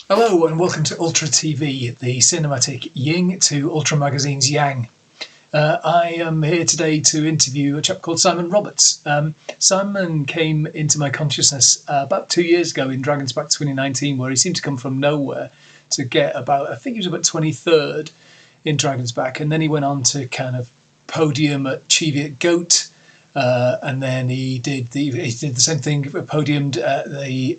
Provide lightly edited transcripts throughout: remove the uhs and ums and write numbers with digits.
Hello and welcome to Ultra TV, the cinematic yin to Ultra Magazine's yang. I am here today to interview a chap called Simon Roberts. Simon came into my consciousness about 2 years ago in Dragon's Back 2019, where he seemed to come from nowhere to get about, I think he was about 23rd in Dragon's Back, and then he went on to kind of podium at Cheviot Goat, and then he did the same thing, podiumed at the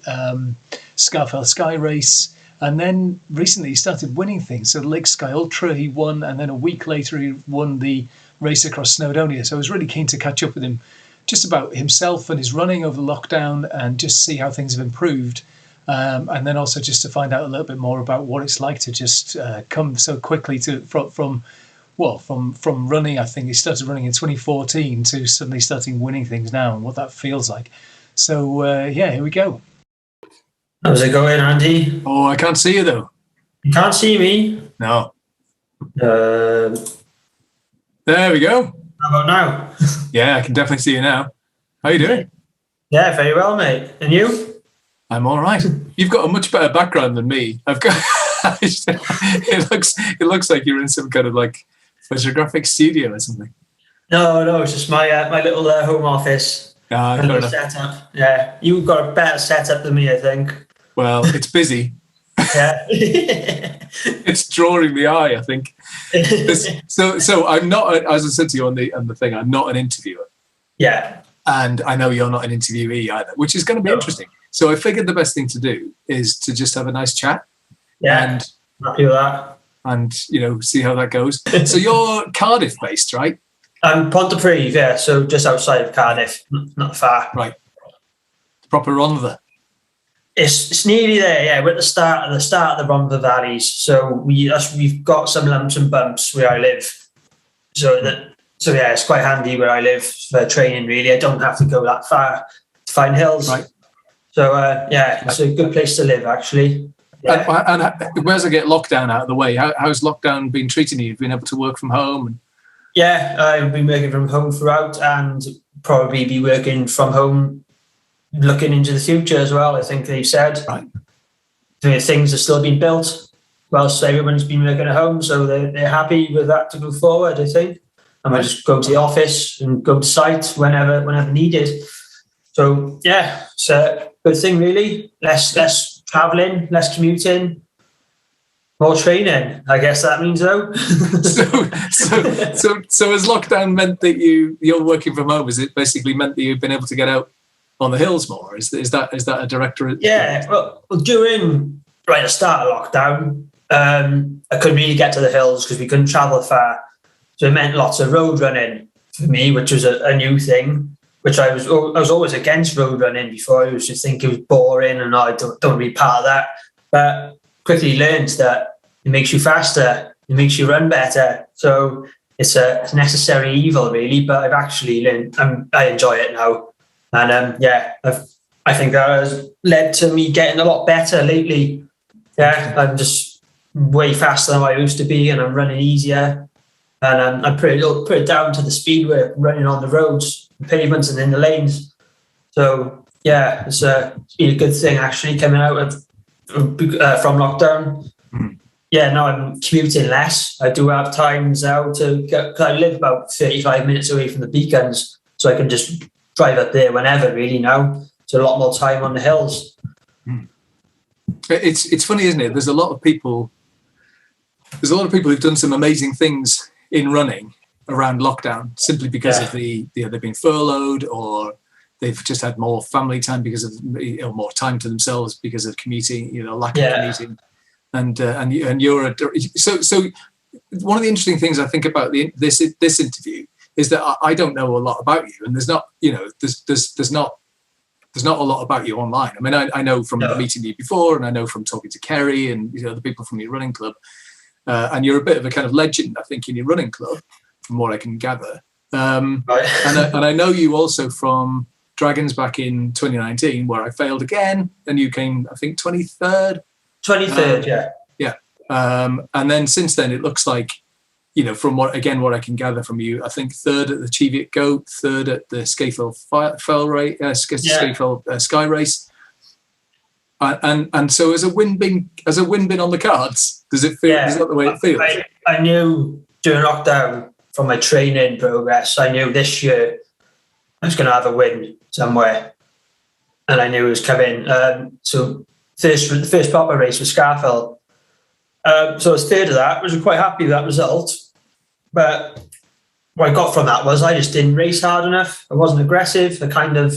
Scarfell Sky Race. And then recently he started winning things. So Lake Sky Ultra he won, and then a week later he won the Race Across Snowdonia. So I was really keen to catch up with him just about himself and his running over lockdown and just see how things have improved. And then also just to find out a little bit more about what it's like to just come so quickly from running. I think he started running in 2014 to suddenly starting winning things now, and what that feels like. So here we go. How's it going, Andy? Oh, I can't see you though. You can't see me? No. How There we go. about now? Yeah, I can definitely see you now. How you doing? Yeah, very well, mate. And you? I'm all right. You've got a much better background than me. I've got. It looks like you're in some kind of like photographic studio or something. No, it's just my little home office. Ah, A fair little enough. setup. Yeah, you've got a better setup than me, I think. Well, it's busy. Yeah. It's drawing the eye, I think. So I'm not, as I said to you on the thing, I'm not an interviewer, Yeah. and I know you're not an interviewee either, which is going to be No. interesting. So I figured the best thing to do is to just have a nice chat Yeah. Happy with that. and see how that goes. So you're Cardiff based, right? I'm Pontypridd, yeah, so just outside of Cardiff, not far. Right. Proper Rhondda. It's nearly there, yeah. We're at the start of the Rhondda Valleys, so we've got some lumps and bumps where I live. So yeah, it's quite handy where I live for training. Really, I don't have to go that far to find hills. Right. So yeah, it's a good place to live, actually. Yeah. And where's I get lockdown out of the way? How's lockdown been treating you? You've been able to work from home? Yeah, I've been working from home throughout, and probably be working from home looking into the future as well. I think they've said Right. Things are still being built whilst everyone's been working at home, so they're happy with that to go forward, I think. I might just go to the office and go to site whenever needed. So yeah, it's a good thing really. Less travelling, less commuting, more training. I guess that means though. So has lockdown meant that you're working from home? Has it basically meant that you've been able to get out on the hills more? Is that a direct? Yeah, well, during the start of lockdown, I couldn't really get to the hills because we couldn't travel far. So it meant lots of road running for me, which was a new thing. Which I was always against road running before. I was just think it was boring and I don't be part of that. But quickly learned that it makes you faster, it makes you run better. So it's a necessary evil really. But I've actually learned. I enjoy it now. And I think that has led to me getting a lot better lately. Yeah, I'm just way faster than I used to be, and I'm running easier. And I put it down to the speed we're running on the roads, the pavements, and in the lanes. So yeah, it's been a good thing actually coming out from lockdown. Mm. Yeah, now I'm commuting less. I do have times now to get. I live about 35 minutes away from the beacons, so I can just drive up there whenever really now. So a lot more time on the hills. It's funny, isn't it? There's a lot of people who've done some amazing things in running around lockdown simply because of they've been furloughed, or they've just had more family time because of more time to themselves because of commuting, lack of commuting. And you're so one of the interesting things I think about this interview is that I don't know a lot about you, and there's not a lot about you online. I mean, I know from meeting you before, and I know from talking to Kerry and the people from your running club, and you're a bit of a kind of legend, I think, in your running club, from what I can gather. And I know you also from Dragons back in 2019, where I failed again, and you came, I think, 23rd. 23rd, yeah. Yeah. And then since then, it looks like, from what I can gather from you, I think 3rd at the Cheviot Goat, 3rd at the Sky Race. And so has a win been on the cards? Does it feel? Yeah, is that the way it feels? I knew during lockdown from my training progress, I knew this year I was going to have a win somewhere, and I knew it was coming. So the first proper race was Scarfell. So I was third of that. I was quite happy with that result. But what I got from that was I just didn't race hard enough. I wasn't aggressive. I kind of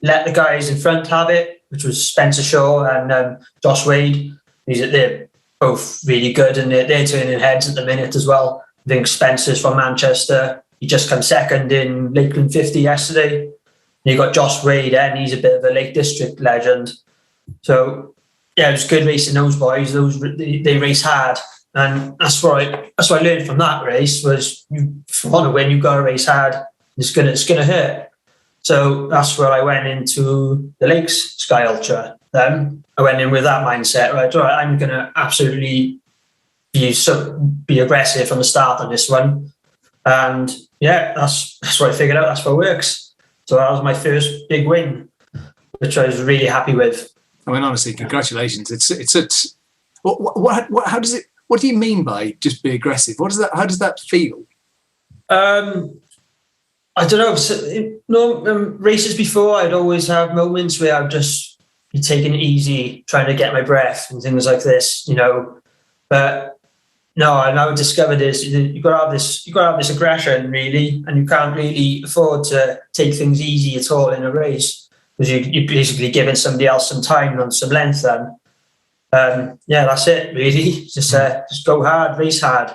let the guys in front have it, which was Spencer Shaw and Josh Wade. They're both really good, and they're turning heads at the minute as well. I think Spencer's from Manchester. He just came second in Lakeland 50 yesterday. And you got Josh Wade, and he's a bit of a Lake District legend. So yeah, it was good racing those boys. They race hard, and that's what I learned from that race was if you want to win, you've got to race hard. It's gonna hurt. So that's where I went into the Lakes Sky Ultra. Then I went in with that mindset. Right, all right, I'm gonna absolutely be aggressive from the start on this one, and yeah, that's what I figured out. That's what works. So that was my first big win, which I was really happy with. I mean, honestly, congratulations. It's how does it? What do you mean by just be aggressive? What does that? How does that feel? I don't know. So, races before, I'd always have moments where I'd just be taking it easy, trying to get my breath and things like this, But no, I now discovered is you've got to have this aggression really, and you can't really afford to take things easy at all in a race because you're basically giving somebody else some time and some length. Then, yeah, that's it really. Just go hard, race hard,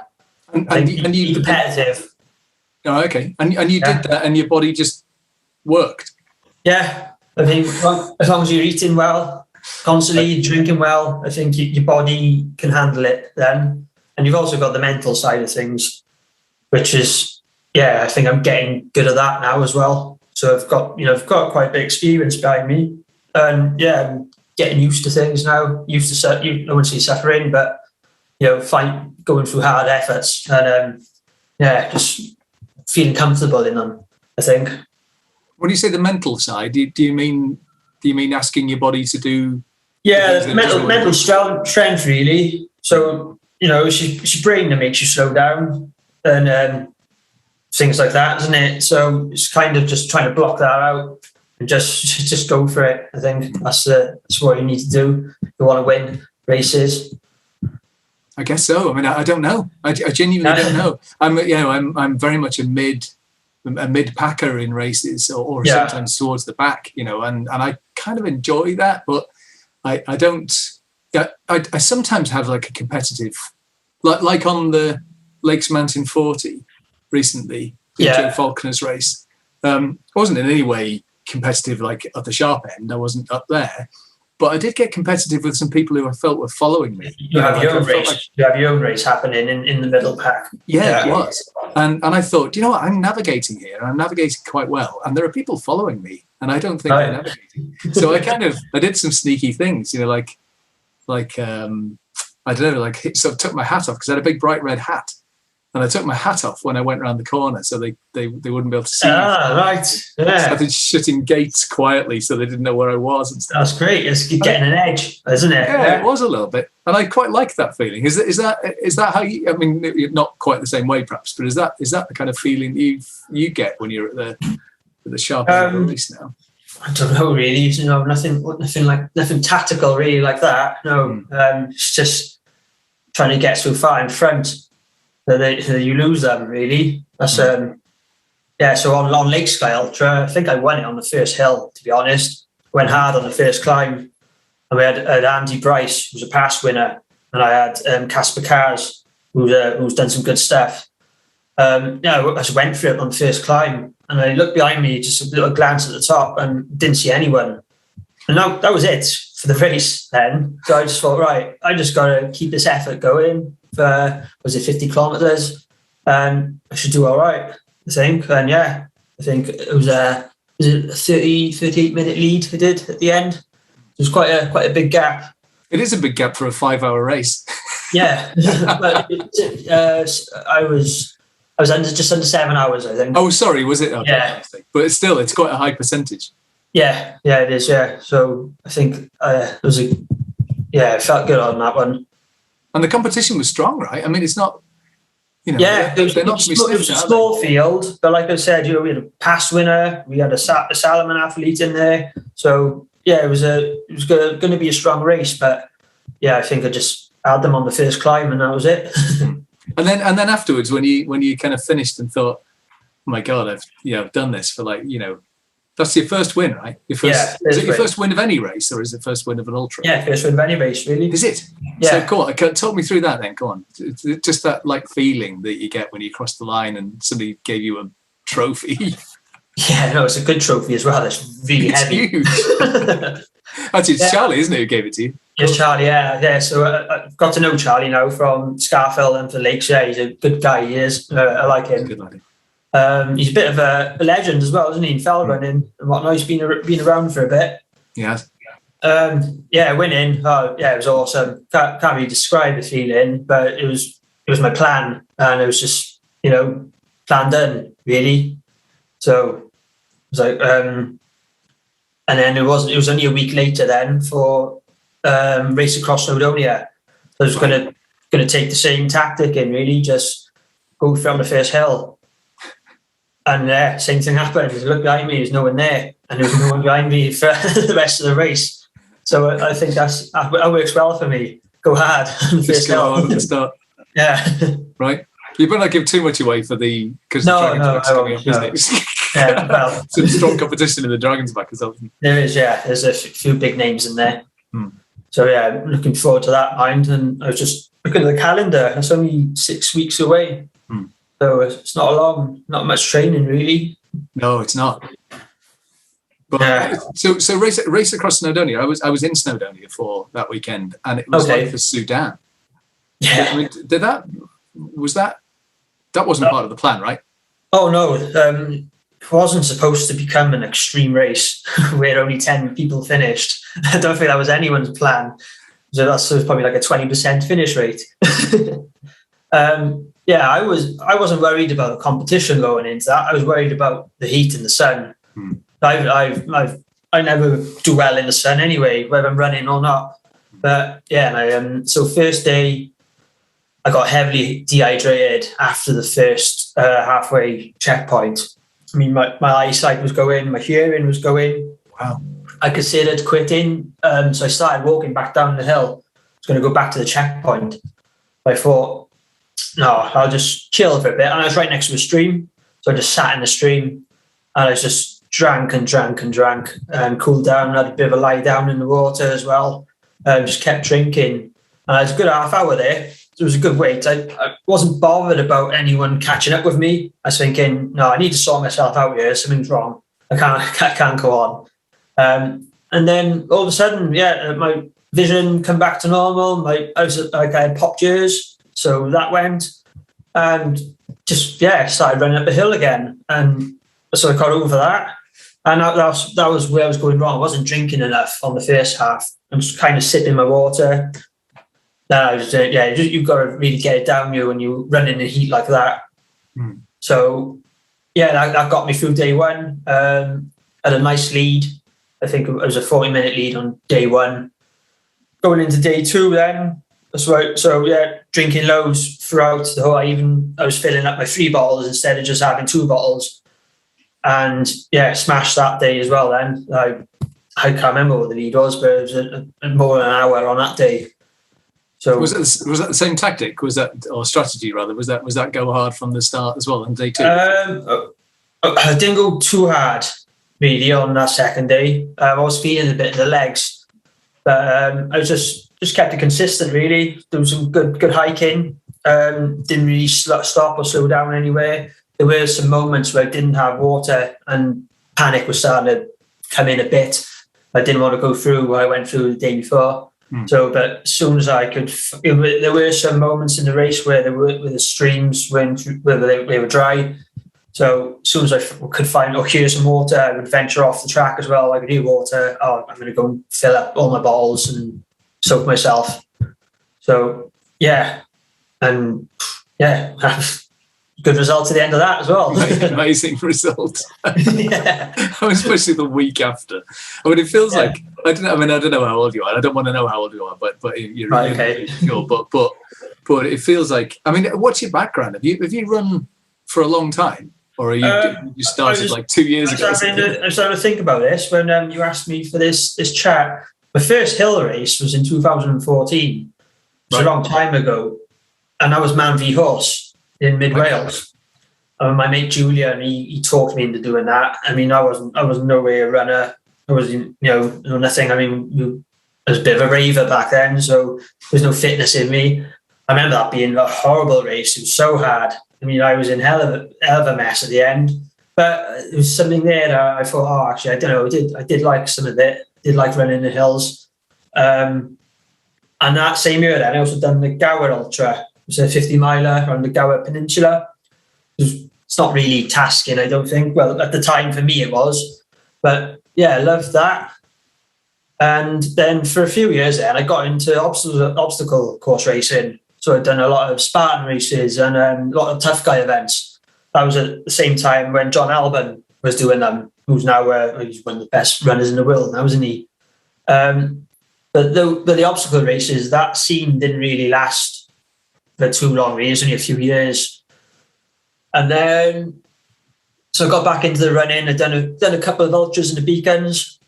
and you be competitive. Oh, okay. And you did that, and your body just worked. Yeah, I think as long as you're eating well, constantly drinking well, I think your body can handle it then. And you've also got the mental side of things, which is, yeah, I think I'm getting good at that now as well. So I've got quite a big experience behind me, and yeah, I'm getting used to things now. Used to I wouldn't say suffering, but going through hard efforts, and just feeling comfortable in them, I think. When you say the mental side, do you mean asking your body to do? Yeah, mental strength really. So it's your brain that makes you slow down and things like that, isn't it? So it's kind of just trying to block that out and just go for it. I think that's what you need to do. You want to win races. I guess so. I mean, I don't know. I genuinely don't know. I'm very much a mid packer in races, or sometimes towards the back. And I kind of enjoy that, but I don't. I sometimes have like a competitive, like on the Lakes Mountain 40 recently, Joe Faulkner's race. I wasn't in any way competitive, like at the sharp end. I wasn't up there. But I did get competitive with some people who I felt were following me. You have your own race happening in the middle pack. Yeah, it was. And I thought, what? I'm navigating here. I'm navigating quite well. And there are people following me. And I don't think they're navigating. So I did some sneaky things, like I don't know, like sort of took my hat off because I had a big bright red hat. And I took my hat off when I went around the corner so they wouldn't be able to see me. Right. Yeah. So I did shutting gates quietly so they didn't know where I was and stuff. That's great. It's getting an edge, isn't it? Yeah, it was a little bit. And I quite like that feeling. Is that how you, I mean, not quite the same way perhaps, but is that the kind of feeling you get when you're at the sharp end of the race now? I don't know really. Nothing tactical really like that. No. It's just trying to get so far in front that you lose them, really. That's So on Lake Sky Ultra, I think I won it on the first hill, to be honest. Went hard on the first climb. And we had Andy Bryce, who's a past winner, and I had Casper Kars, who's done some good stuff. I just went for it on the first climb, and I looked behind me, just a little glance at the top, and didn't see anyone. And that was it for the race then. So I just thought, right, I just got to keep this effort going for, 50 kilometres? And I should do all right, I think. And I think it was a 38-minute lead I did at the end. It was quite a big gap. It is a big gap for a 5-hour race. Yeah, but I was just under 7 hours, I think. Oh, sorry, was it? Okay. Yeah, but it's quite a high percentage. Yeah, it is. Yeah, so I think it was yeah, it felt good on that one. And the competition was strong, right? I mean, it's not, yeah, they're not to be sniffed, it was a small field, but like I said, we had a past winner, we had a Salomon athlete in there, so yeah, it was going to be a strong race, but yeah, I think I just had them on the first climb, and that was it. and then afterwards, when you kind of finished and thought, oh my God, I've done this for that's your first win, right? Is it your first win of any race, or is it first win of an ultra? Yeah, first win of any race, really. Is it? Yeah. So cool. Talk me through that then. Go on. Just that feeling that you get when you cross the line and somebody gave you a trophy. Yeah, no, it's a good trophy as well. It's really heavy. Huge. Actually, it's Charlie, isn't it, who gave it to you? Yes, Charlie, yeah. So I've got to know Charlie now from Scarfell and for Lakes. Yeah, he's a good guy, he is. I like him. Good idea. He's a bit of a legend as well, isn't he? In fell running and whatnot. He's been around for a bit. Yes. Winning. Oh, yeah, it was awesome. Can't really describe the feeling, but it was my plan, and it was just plan done really. So it was like, and then it was only a week later then for Race Across Snowdonia. So I was going to take the same tactic and really just go from the first hill. And same thing happened. He looked behind me, there's no one there, and there was no one behind me for the rest of the race. So I think that works well for me. Go hard. Just go hard at the start. Yeah. Right. You better not give too much away because the Dragon's coming up, isn't it? Yeah, well, some strong competition in the Dragon's back as well. There is, yeah. There's a few big names in there. So yeah, I'm looking forward to that mind. And I was just looking at the calendar. It's only 6 weeks away. So it's not much training really. No, it's not. But so race across Snowdonia. I was in Snowdonia for that weekend, and it was like the Sudan. Yeah. I mean, that wasn't part of the plan, right? Oh no, it wasn't supposed to become an extreme race where only 10 people finished. I don't think that was anyone's plan. So that's probably like a 20% finish rate. I wasn't worried about the competition going into that. I was worried about the heat and the sun. I never do well in the sun anyway, whether I'm running or not. But yeah, so first day, I got heavily dehydrated after the first halfway checkpoint. I mean, my eyesight was going, my hearing was going. Wow. I considered quitting, so I started walking back down the hill. I was going to go back to the checkpoint. I thought, no, I'll just chill for a bit. And I was right next to a stream, so I just sat in the stream, and I just drank and cooled down. Had a bit of a lie down in the water as well. Just kept drinking. And it was a good half hour there. It was a good wait. I wasn't bothered about anyone catching up with me. I was thinking, no, I need to sort myself out here. Something's wrong. I can't go on. And then all of a sudden, my vision come back to normal. I had popped ears, so that went, and just started running up the hill again. And so I got over that. And that was where I was going wrong. I wasn't drinking enough on the first half. I'm just kind of sipping my water. You've got to really get it down you when you run in the heat like that. So, that got me through day one. Had a nice lead. I think it was a 40-minute lead on day one. Going into day two then, drinking loads throughout the whole. I was filling up my 3 bottles instead of just having 2 bottles. And, smashed that day as well then. I can't remember what the lead was, but it was more than an hour on that day. So was that the same tactic? Was that, or strategy rather? Was that go hard from the start as well on day 2? I didn't go too hard really on that second day. I was feeling a bit in the legs, but I was just kept it consistent really. There was some good hiking. Didn't really stop or slow down anywhere. There were some moments where I didn't have water and panic was starting to come in a bit. I didn't want to go through what I went through the day before. So, but as soon as I could, there were some moments in the race where the streams went, where they were dry. So as soon as I could find or hear some water, I would venture off the track as well. I could hear water. Oh, I'm going to go and fill up all my bottles and soak myself. So good good result at the end of that as well. Amazing result. Yeah. Especially the week after. I mean, it feels like I don't know how old you are. I don't want to know how old you are, but you're right, okay. Sure. But it feels like. I mean, what's your background? Have you run for a long time, or are you started like 2 years ago? I started to think about this when you asked me for this chat. My first hill race was in 2014. It was a long time ago, and that was Man v Horse in Mid Wales. My mate Julian, he talked me into doing that. I mean, I was no way a runner. I was, nothing. I mean, I was a bit of a raver back then, so there's no fitness in me. I remember that being a horrible race. It was so hard. I mean, I was in hell of a mess at the end, but there was something there that I thought, oh, actually, I don't know. I did like some of it. I did like running the hills. And that same year, then I also done the Gower Ultra. It was a 50 miler on the Gower Peninsula. It's not really tasking, I don't think. Well, at the time for me it was, but yeah, I loved that. And then for a few years, then I got into obstacle course racing. So I'd done a lot of Spartan races and a lot of tough guy events. That was at the same time when John Alban was doing them, who's now he's one of the best runners in the world now, isn't he? But the obstacle races, that scene didn't really last for too long, really. It was only a few years. And then, so I got back into the running. I'd done a couple of ultras and the beacons.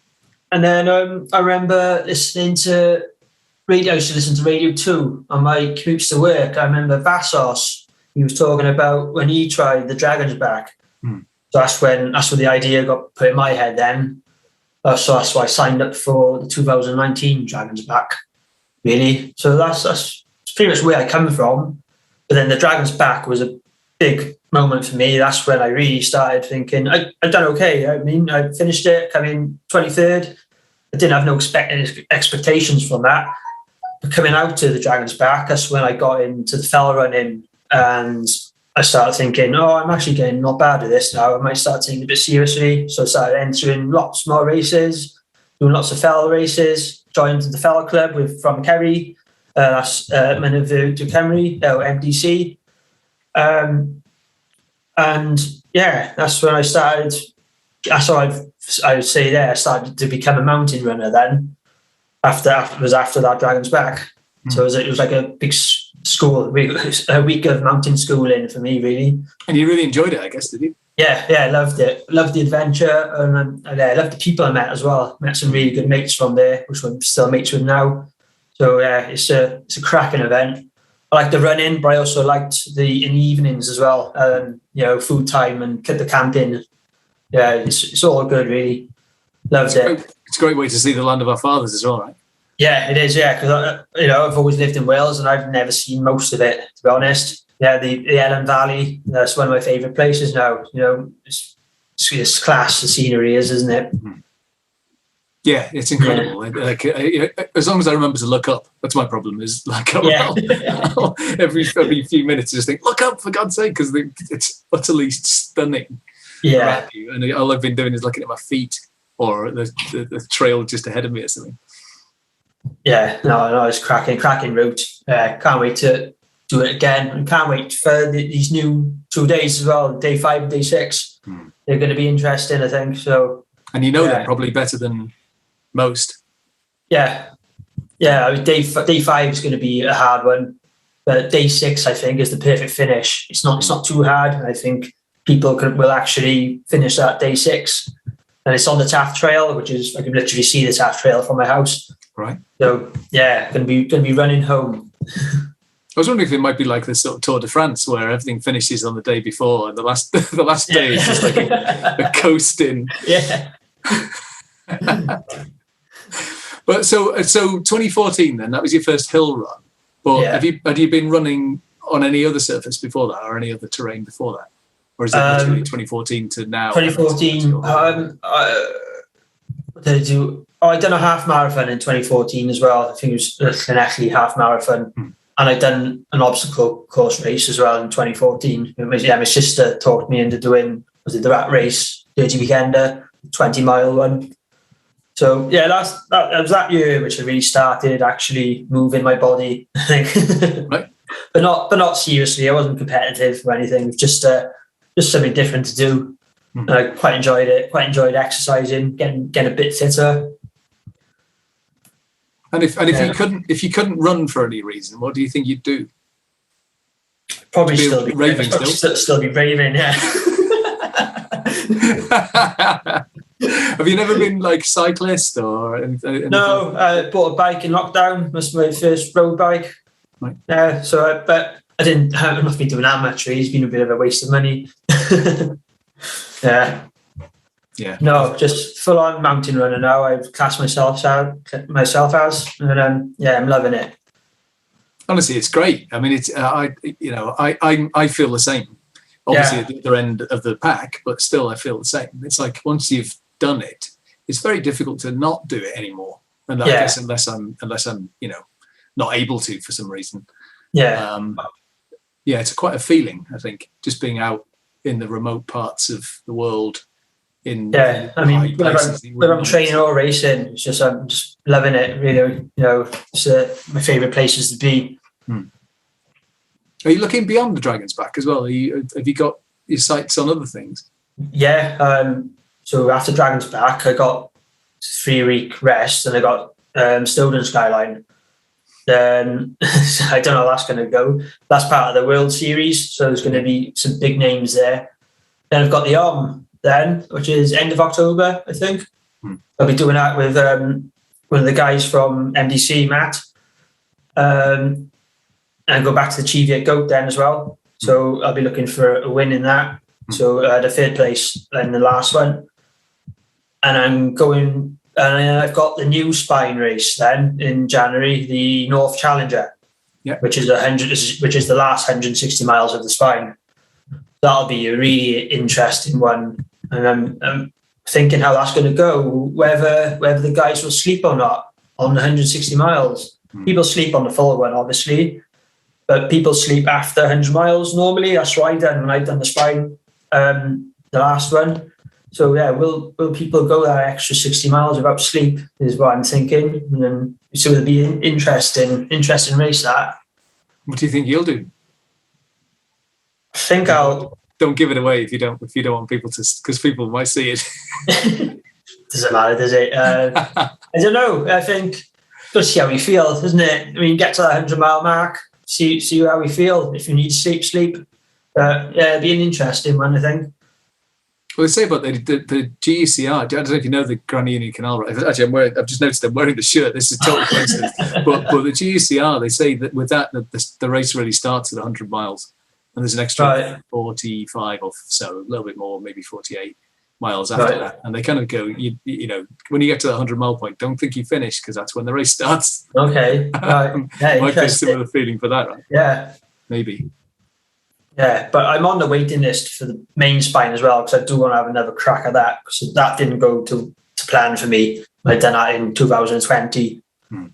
And then I remember listening to radio. I used to listen to Radio 2 on my commutes to work. I remember Vassos, he was talking about when he tried the Dragon's Back. So that's when the idea got put in my head then. So that's why I signed up for the 2019 Dragon's Back, really. So that's pretty much where I come from. But then the Dragon's Back was a big moment for me. That's when I really started thinking, I've done okay. I mean, I finished it, coming 23rd. I didn't have no expectations from that. But coming out to the Dragon's Back, that's when I got into the fell running, and I started thinking, oh, I'm actually getting not bad at this now. I might start taking it a bit seriously. So I started entering lots more races, doing lots of fell races, joined the fell club from Kerry. That's Meneville to Cymru, MDC. And yeah, that's when I started. That's what I would say there. I started to become a mountain runner then. After that Dragon's Back. So it was like a big a week of mountain schooling for me, really. And you really enjoyed it, I guess, did you? Yeah, I loved it. Loved the adventure, and I loved the people I met as well. Met some really good mates from there, which I'm still mates with now. So yeah, it's a cracking event. I like the running, but I also liked in the evenings as well. Food time and the camping. Yeah, it's all good, really. Loved it. It's a great way to see the land of our fathers as well, right? Yeah, it is. Yeah, because I've always lived in Wales and I've never seen most of it, to be honest. Yeah, the Ellen Valley, that's one of my favourite places now. It's class. The scenery isn't it? Yeah, it's incredible. Yeah. As long as I remember to look up, that's my problem. Is like every few minutes, just think, look up for God's sake, because it's utterly stunning. Yeah, and all I've been doing is looking at my feet or the trail just ahead of me or something. Yeah, no, it's cracking route. Can't wait to do it again, and can't wait for these new 2 days as well. Day 5 and day 6. They're going to be interesting, I think. So, and they're probably better than most. Yeah. I mean, day 5 is going to be a hard one, but day 6 I think is the perfect finish. It's not too hard. I think people will actually finish that day 6, and it's on the Taff Trail, which is I can literally see the Taff Trail from my house. Right. So yeah, going to be running home. I was wondering if it might be like this sort of Tour de France where everything finishes on the day before, and the last day is just like a coasting. Yeah. But so 2014 then, that was your first hill run. But had you been running on any other surface before that, or any other terrain before that? Or is it literally 2014 to now? 2014. What did I do? I'd done a half marathon in 2014 as well. I think it was an Echley half marathon. And I'd done an obstacle course race as well in 2014. My sister talked me into doing, the Rat Race, 30 Weekender, 20-mile one. So yeah, that was that year which I really started actually moving my body, I think. Right. not seriously. I wasn't competitive or anything. It was just something different to do. And I quite enjoyed it. Quite enjoyed exercising, getting a bit fitter. And if you couldn't run for any reason, what do you think you'd do? Probably still be raving. Still be raving. Yeah. Have you never been like cyclist or anything? No, I bought a bike in lockdown. Must be my first road bike. Right. Yeah. But I didn't. I've not been doing that much. Really. It's been a bit of a waste of money. Yeah. Yeah. No, just full on mountain runner now. I've classed myself as, and I'm loving it. Honestly, it's great. I mean, it's I feel the same. Obviously, at the other end of the pack, but still, I feel the same. It's like once you've done it, it's very difficult to not do it anymore. And I guess unless I'm not able to for some reason. Yeah. It's quite a feeling. I think just being out in the remote parts of the world. I mean, whether I'm training or racing, it's just I'm just loving it. Really, it's my favourite places to be. Are you looking beyond the Dragon's Back as well? Have you got your sights on other things? Yeah. So after Dragon's Back, I got 3-week rest, and I got Snowdon Skyline. Then I don't know how that's going to go. That's part of the World Series, so there's going to be some big names there. Then I've got the then, which is end of October, I think. I'll be doing that with one of the guys from MDC, Matt. And go back to the Cheviot Goat then as well. So I'll be looking for a win in that. So the 3rd place in the last one. And I'm going, and I've got the new Spine race then in January, the North Challenger, which is the last 160 miles of the Spine. That'll be a really interesting one. And I'm thinking how that's going to go, whether the guys will sleep or not on the 160 miles. People sleep on the full one, obviously. But people sleep after 100 miles normally. That's what I done when I've done the Spine, the last one. So yeah, will people go that extra 60 miles without sleep is what I'm thinking. And then so it'll be an interesting race that. What do you think you'll do? I think don't give it away if you don't want people to, because people might see it. Doesn't matter, does it? I don't know. I think just see how we feel, doesn't it? I mean, get to that 100-mile mark. See how we feel. If you need to sleep. It'll be an interesting one, I think. Well, they say about the GECR. I don't know if you know the Grand Union Canal. Right? Actually, I've just noticed I'm wearing the shirt. This is total coincidence. but the GECR, they say that with that, the race really starts at 100 miles, and there's an extra 45 or so, a little bit more, maybe 48 miles after that. And they kind of go, you know, when you get to the 100-mile point, don't think you finish, because that's when the race starts. Okay. Might be a similar feeling for that, right? Yeah. Maybe. Yeah, but I'm on the waiting list for the main Spine as well, because I do want to have another crack at that, because that didn't go to plan for me. I'd done that in 2020.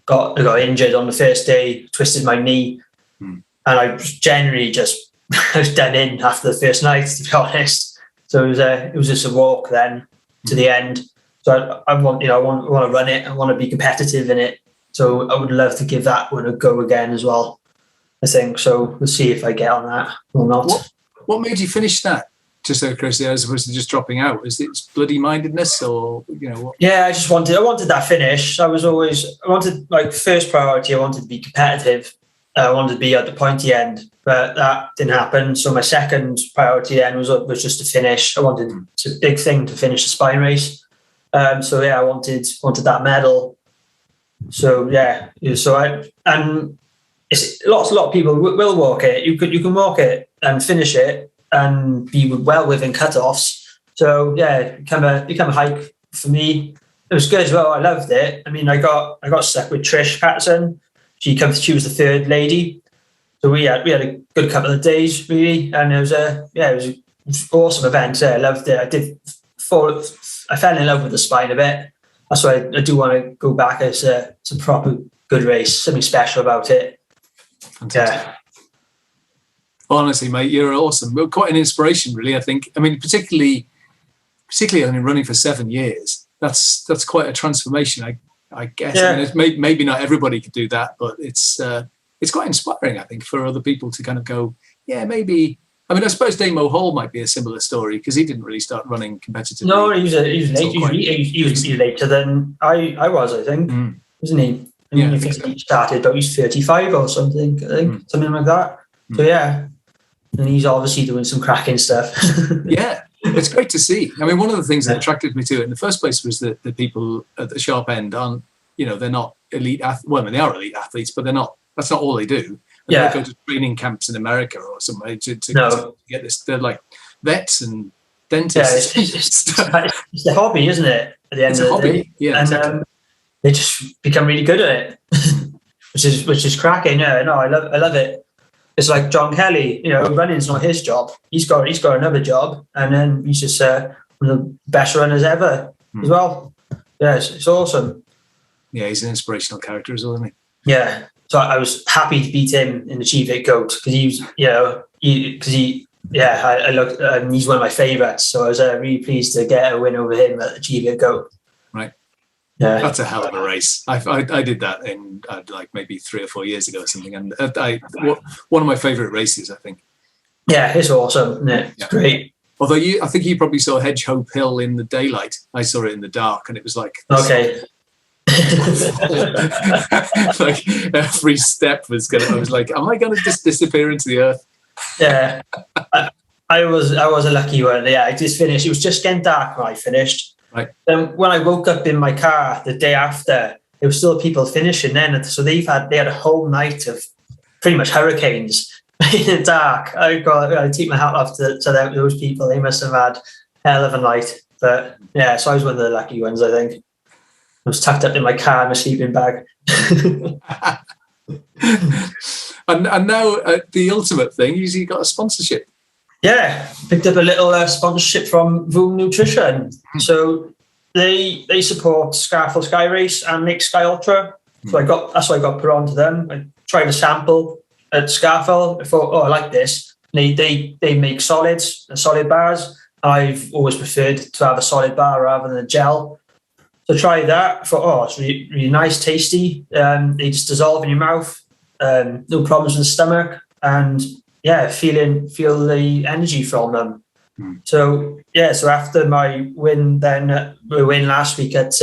Got injured on the first day, twisted my knee, and I was generally just I was done in after the first night, to be honest. So it was just a walk then to the end. So I want to run it. I want to be competitive in it. So I would love to give that one a go again as well, I think. So we'll see if I get on that or not. What made you finish that? Just so crazy, as opposed to just dropping out? Is it bloody mindedness, or what? Yeah, I wanted that finish. First priority, I wanted to be competitive. I wanted to be at the pointy end, but that didn't happen. So my second priority then was just to finish. It's a big thing to finish the Spine race. I wanted that medal. So yeah, it's a lot of people will walk it. You can walk it and finish it and be well within cutoffs. So yeah, it become a hike for me. It was good as well. I loved it. I mean, I got stuck with Trish Patterson. She was the third lady. So we had a good couple of days really, and it was an awesome event. I loved it. I fell in love with the Spine a bit. That's why I do want to go back. It's a proper good race. Something special about it. Fantastic. Yeah. Honestly, mate, you're awesome. Well, quite an inspiration, really. I think. I mean, particularly running for 7 years. That's quite a transformation. I guess. Yeah. I mean, maybe not everybody could do that, but it's it's quite inspiring, I think, for other people to kind of go, yeah, maybe. I mean, I suppose Damo Hall might be a similar story because he didn't really start running competitively. No, he was late. He was later than I was, I think, wasn't he? I think he started, but he's 35 or something. I think something like that. So yeah, and he's obviously doing some cracking stuff. Yeah, it's great to see. I mean, one of the things that attracted me to it in the first place was that the people at the sharp end aren't, they're not elite athletes. Well, I mean, they are elite athletes, but they're not. That's not all they do. They don't go to training camps in America or somewhere to get this. They're like vets and dentists. Yeah, it's the hobby, isn't it? At the end of the day, yeah, and exactly. they just become really good at it, which is cracking. Yeah, no, I love it. It's like John Kelly, running's not his job. He's got another job, and then he's just one of the best runners ever as well. Yeah, it's awesome. Yeah, he's an inspirational character as well, isn't he? Yeah. So I was happy to beat him in the Cheviot Goat because he was, I looked, he's one of my favourites. So I was really pleased to get a win over him at the Cheviot Goat. Right. Yeah. That's a hell of a race. I did that in like maybe 3 or 4 years ago or something. And one of my favourite races, I think. Yeah, it's awesome, isn't it? It's great. Although I think you probably saw Hedge Hope Hill in the daylight. I saw it in the dark and it was like... Okay. Like every step was I was like, am I gonna just disappear into the earth? Yeah. I was a lucky one. Yeah, I just finished. It was just getting dark when I finished. Right. Then when I woke up in my car the day after, there were still people finishing then. So they had a whole night of pretty much hurricanes in the dark. I take my hat off to those people. They must have had a hell of a night. But yeah, so I was one of the lucky ones, I think. I was tucked up in my car in my sleeping bag. and now the ultimate thing, you got a sponsorship. Yeah, picked up a little sponsorship from Voom Nutrition. So they support Scafell Sky Race and Lake Sky Ultra. So that's why I got put onto them. I tried a sample at Scafell. I thought, I like this. They make solids and solid bars. I've always preferred to have a solid bar rather than a gel. So try that. I thought, it's really, really nice, tasty. They just dissolve in your mouth. No problems with the stomach. And yeah, feel the energy from them. So after my win last week at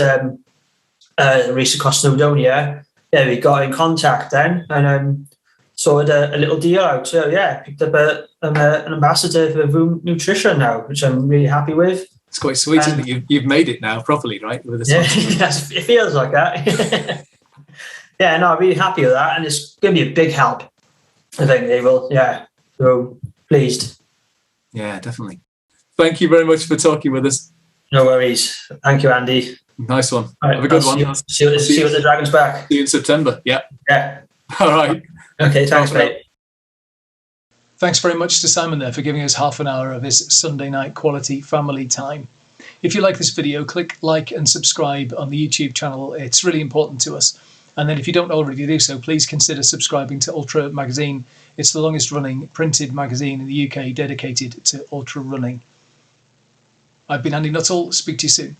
Race Across Snowdonia, we got in contact then and sorted a little deal out. So picked up an ambassador for Voom Nutrition now, which I'm really happy with. It's quite sweet, isn't it? You've made it now properly, right? With yes, it feels like that. Yeah, no, I'm really happy with that, and it's going to be a big help. I think they will. Yeah, so pleased. Yeah, definitely. Thank you very much for talking with us. No worries. Thank you, Andy. Nice one. Right, have a good one. See you at the Dragon's Back. See you in September. Yeah. Yeah. All right. Okay, thanks, mate. Thanks very much to Simon there for giving us half an hour of his Sunday night quality family time. If you like this video, click like and subscribe on the YouTube channel. It's really important to us. And then if you don't already do so, please consider subscribing to Ultra Magazine. It's the longest running printed magazine in the UK dedicated to ultra running. I've been Andy Nuttall. Speak to you soon.